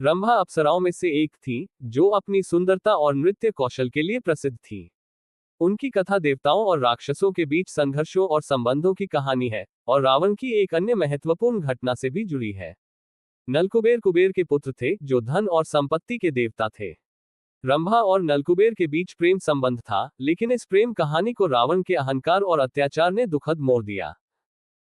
रंभा अप्सराओं में से एक थी, जो अपनी सुंदरता और नृत्य कौशल के लिए प्रसिद्ध थी। उनकी कथा देवताओं और राक्षसों के बीच संघर्षों और संबंधों की कहानी है, और रावण की एक अन्य महत्वपूर्ण घटना से भी जुड़ी है। नलकुबेर कुबेर के पुत्र थे, जो धन और संपत्ति के देवता थे। रंभा और नलकुबेर के बीच प्रेम संबंध था, लेकिन इस प्रेम कहानी को रावण के अहंकार और अत्याचार ने दुखद मोड़ दिया।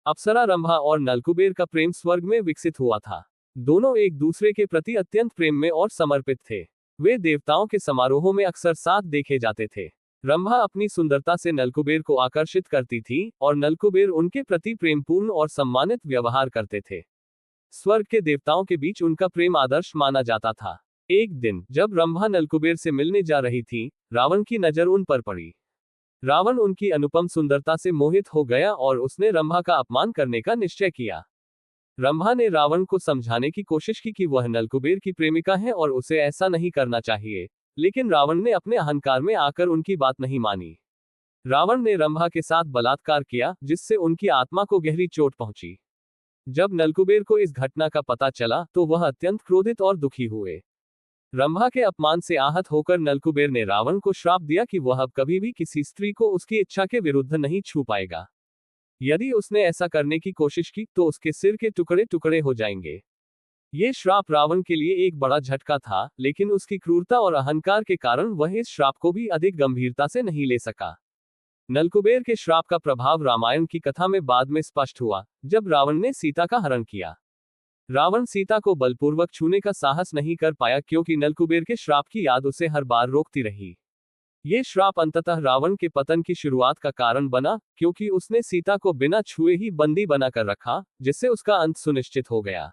अप्सरा रंभा और नलकुबेर का प्रेम स्वर्ग में विकसित हुआ था। दोनों एक दूसरे के प्रति अत्यंत प्रेम में और समर्पित थे। वे देवताओं के समारोहों में अक्सर साथ देखे जाते थे। रंभा अपनी सुंदरता से नलकुबेर को आकर्षित करती थी, और नलकुबेर उनके प्रति प्रेमपूर्ण और सम्मानित व्यवहार करते थे। स्वर्ग के देवताओं के बीच उनका प्रेम आदर्श माना जाता था। एक दिन जब रंभा नलकुबेर से मिलने जा रही थी, रावण की नजर उन पर पड़ी। रावण उनकी अनुपम सुंदरता से मोहित हो गया और उसने रंभा का अपमान करने का निश्चय किया। रंभा ने रावण को समझाने की कोशिश की कि वह नलकुबेर की प्रेमिका है और उसे ऐसा नहीं करना चाहिए, लेकिन रावण ने अपने अहंकार में आकर उनकी बात नहीं मानी। रावण ने रंभा के साथ बलात्कार किया, जिससे उनकी आत्मा को गहरी चोट पहुंची। जब नलकुबेर को इस घटना का पता चला, तो वह अत्यंत क्रोधित और दुखी हुए। रंभा के अपमान से आहत होकर नलकुबेर ने रावण को श्राप दिया कि वह अब कभी भी किसी स्त्री को उसकी इच्छा के विरुद्ध नहीं छू पाएगा। यदि उसने ऐसा करने की कोशिश की, तो उसके सिर के टुकड़े टुकड़े हो जाएंगे। ये श्राप रावण के लिए एक बड़ा झटका था, लेकिन उसकी क्रूरता और अहंकार के कारण वह इस श्राप को भी अधिक गंभीरता से नहीं ले सका। नलकुबेर के श्राप का प्रभाव रामायण की कथा में बाद में स्पष्ट हुआ, जब रावण ने सीता का हरण किया। रावण सीता को बलपूर्वक छूने का साहस नहीं कर पाया, क्योंकि नलकुबेर के श्राप की याद उसे हर बार रोकती रही। ये श्राप अंततः रावण के पतन की शुरुआत का कारण बना, क्योंकि उसने सीता को बिना छुए ही बंदी बनाकर रखा, जिससे उसका अंत सुनिश्चित हो गया।